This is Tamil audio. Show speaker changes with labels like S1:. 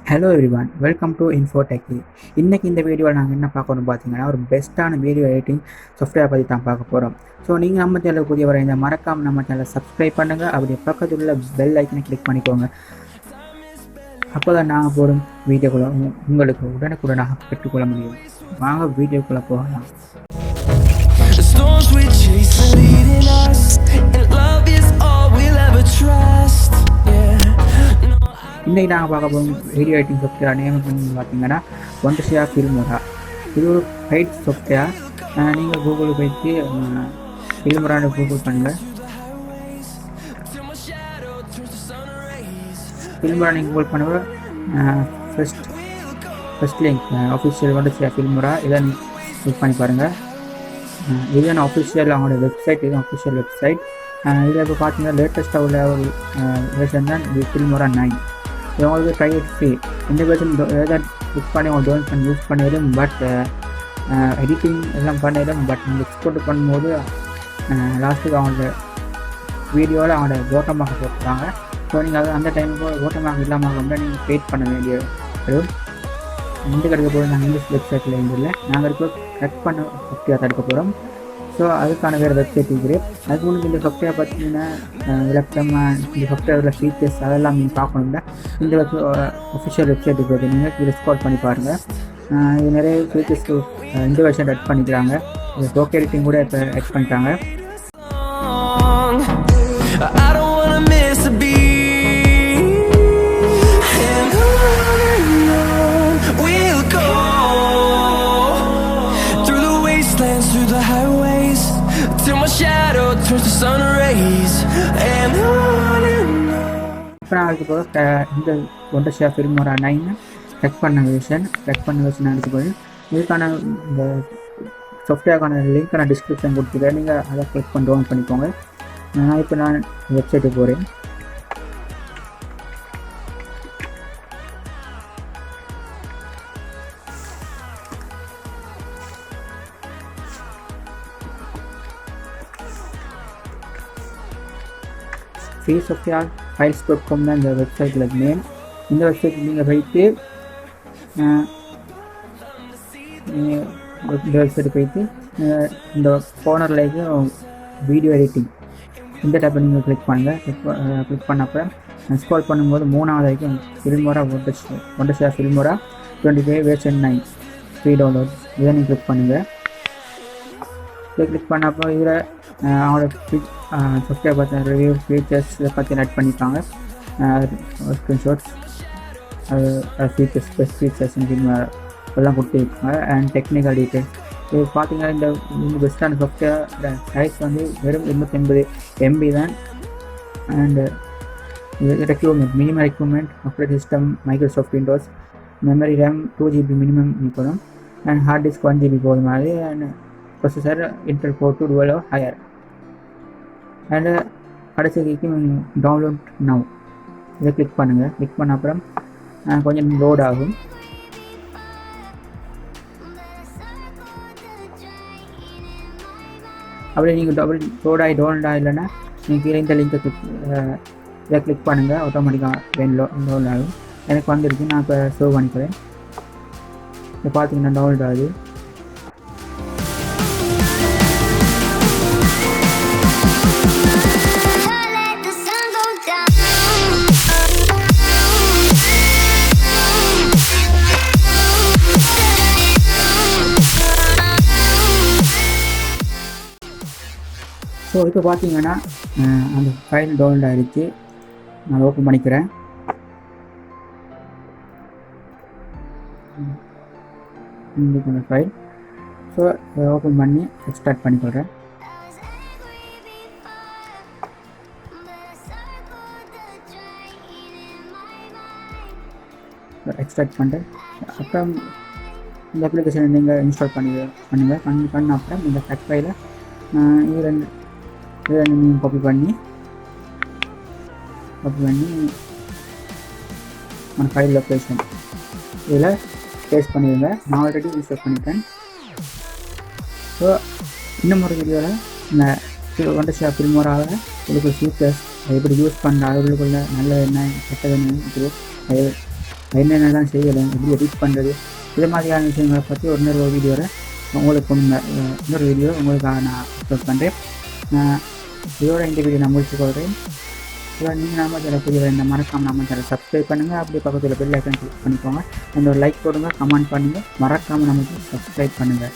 S1: ஹலோ எவ்ரிவான், வெல்கம் டு இன்ஃபோடெக்கி. இன்றைக்கி இந்த வீடியோவில் நாங்கள் என்ன பார்க்கணும்னு பார்த்தீங்கன்னா, ஒரு பெஸ்ட்டான வீடியோ எடிட்டிங் சாஃப்ட்வேர் பற்றி தான் பார்க்க போகிறோம். ஸோ நீங்கள் நம்ம சேனலுக்கு புதிய வர இந்த மறக்காமல் நம்ம சேனலை சப்ஸ்கிரைப் பண்ணுங்கள். அப்படி பக்கத்தில் உள்ள பெல் ஐக்கனை கிளிக் பண்ணிக்கோங்க. அப்போ தான் நாங்கள் போடும் வீடியோக்குள்ளே உங்களுக்கு உடனுக்குடனாக பெற்றுக்கொள்ள முடியும். வாங்க வீடியோக்குள்ளே போகலாம். இன்றைக்கி நாங்கள் பார்க்க போகும் வீடியோ எடிட்டிங் சாஃப்ட்வேர் நேம் பார்த்தீங்கன்னா Wondershare Filmora. இது ஒரு பெய்ட் சாஃப்ட்வேர். நீங்கள் கூகுளில் போய்ட்டு Filmoraன்னு கூகுள் பண்ணுங்கள். Filmora நீங்கள் கூகுள் பண்ணுங்கள். First link official Wondershare Filmora இதை கிளிக் பண்ணி பாருங்கள். இதுதான் ஆஃபிஷியல் அவங்களோட வெப்சைட். இதுதான் ஆஃபிஷியல் வெப்சைட். இதில் இப்போ பார்த்தீங்கன்னா லேட்டஸ்ட்டாக உள்ள ஒரு வெர்ஷன் தான் Filmora 9. இது உங்களுக்கு ட்ரை ஃப்ரீ. இந்த வெர்ஷன் எதாவது கிளிக் பண்ணி அவங்க டவுன்லோட் பண்ணி யூஸ் பண்ணிடும். பட் எடிட்டிங் எல்லாம் பண்ணிடும். பட் நீங்கள் எக்ஸ்போர்ட் பண்ணும்போது லாஸ்ட்டுக்கு அவங்களோட வீடியோவில் அவங்களோட ஓட்டமாக போட்டுருவாங்க. ஸோ நீங்கள் அது அந்த டைமுக்கு ஓட்டமாக இல்லாமல் வந்து நீங்கள் வெயிட் பண்ண வேண்டிய வரும். இந்த கிடைக்க போது நாங்கள் இங்கிலீஷ் வெப்சைட்டில் இல்லை, நாங்கள் இருக்க கட் பண்ண சாஃப்ட்வேர் எடுக்க போகிறோம். ஸோ அதுக்கான வேறு வெப்சைட் இருக்குது. அதுக்கு முன்னாடி இந்த சாஃப்ட்வேர் பார்த்தீங்கன்னா விளக்கம், இந்த சாஃப்ட்வேரில் ஃபீச்சர்ஸ் அதெல்லாம் நீங்கள் பார்க்கணும்னா இந்த அஃபிஷியல் வெப்சைட் இருக்குது. நீங்கள் இதை ஸ்க்ரால் பண்ணி பாருங்கள். இது நிறைய ஃபீச்சர்ஸ்க்கு இந்த வெர்ஷன் ஆட் பண்ணிக்கிறாங்க. ஃபோட்டோ எடிட்டிங் கூட இப்போ ஆட் பண்ணிட்டாங்க. இப்போ நான் அதுக்கு போக இந்த Wondershare Filmora 9 ரெக் பண்ண வெர்ஷன் எடுத்து போய் இதுக்கான இந்த சாஃப்ட்வேருக்கான லிங்க் நான் டிஸ்கிரிப்ஷன் கொடுத்துருக்கேன். நீங்கள் அதை கிளிக் பண்ணி டவுன்லோட் பண்ணிக்கோங்க. இப்போ நான் வெப்சைட்டுக்கு போகிறேன். ஃப்ரீ சாஃப்ட்வேர் files.com தான் இந்த வெப்சைட்டில் நேம். இந்த வெப்சைட்டில் நீங்கள் போய்ட்டு இந்த வெப்சைட்டு போய்ட்டு இந்த கார்னர்லேயே வீடியோ எடிட்டிங் இந்த டைப்பை நீங்கள் கிளிக் பண்ணுங்கள். கிளிக் பண்ணப்போ ஸ்க்ரால் பண்ணும்போது 3வது வரைக்கும் Wondershare Filmora 25 version 9 free download இதை நீங்கள் கிளிக் பண்ணுங்கள். இதை கிளிக் பண்ணப்போ இதில் அவங்களோட சாஃப்ட்வேர் பார்த்து ரிவ்யூ ஃபீச்சர்ஸ் இதை பற்றி ஆட் பண்ணிப்பாங்க. ஸ்க்ரீன்ஷாட்ஸ் ஃபீச்சர்ஸ் பெஸ்ட் ஃபீச்சர்ஸ் எல்லாம் கொடுத்துருக்காங்க. அண்ட் டெக்னிக்கல் டீட்டெயில்ஸ் இது பார்த்தீங்கன்னா இந்த பெஸ்ட்டான சாஃப்ட்வேர் சைஸ் வந்து வெறும் 250 MB தான். அண்டு இது requirement minimum requirement operating system Microsoft Windows, memory RAM 2 GB minimum போதும். அண்ட் ஹார்ட் டிஸ்க் 1 GB போதும் மாதிரி. And processor Intel Core 2 dual higher. And கடைசிக்கு டவுன்லோட் நவ் இதை கிளிக் பண்ணுங்கள். கிளிக் பண்ண அப்புறம் கொஞ்சம் லோட் ஆகும். அப்படியே நீங்கள் லோட் இல்லைன்னா நீங்கள் கீழே இந்த லிங்கை இதை கிளிக் பண்ணுங்கள். ஆட்டோமேட்டிக்காக லோட் ஆகும். எனக்கு வந்துருக்கு. நான் இப்போ சேவ் பண்ணிக்கிறேன். இப்போ பார்த்தீங்கன்னா டவுன்லோட் ஆகுது. ஸோ இப்போ பார்த்தீங்கன்னா அந்த ஃபைல் டவுன்லோட் ஆகிடுச்சு. நான் ஓப்பன் பண்ணிக்கிறேன். இந்த ஃபைல் ஸோ ஓப்பன் பண்ணி எக்ஸ்ட்ராக்ட் பண்ணிக்கிறேன். எக்ஸ்ட்ராக்ட் பண்ணிட்டு அப்புறம் இந்த அப்ளிகேஷனை நீங்கள் இன்ஸ்டால் பண்ண அப்புறம் இந்த டெக் ஃபைலை இது ரெண்டு நீங்கள் காப்பி பண்ணி அந்த ஃபைல் லொக்கேஷன் இதில் பேஸ்ட் பண்ணிடுங்க. நான் ஆல்ரெடி இன்ஸ்டால் பண்ணிட்டேன். ஸோ இன்னும் ஒரு வீடியோவில் இந்த Wondershare Filmoraவில் இதுக்கு ஃபீச்சர்ஸ் எப்படி யூஸ் பண்ணுற அதுக்குள்ளே நல்ல என்ன கெட்டது என்ன என்னென்னலாம் செய்யலாம், எப்படி எடிட் பண்ணுறது, இது மாதிரியான விஷயங்களை பற்றி இன்னொரு வீடியோவில் உங்களுக்கு இன்னொரு வீடியோ உங்களுக்காக நான் அப்லோட் பண்ணுறேன். இதோட இந்த வீடியோ நான் முடிச்சுக்கொள்கிறேன். இதில் நீங்கள் நம்ம சில புதிய இந்த மறக்காமல் நம்ம சில சப்ஸ்கிரைப் பண்ணுங்கள். அப்படியே பக்கத்தில் பெல் ஐக்கன் கிளிக் பண்ணிக்கோங்க. அந்த ஒரு லைக் போடுங்க, கமெண்ட் பண்ணுங்கள். மறக்காமல் நமக்கு சப்ஸ்கிரைப் பண்ணுங்கள்.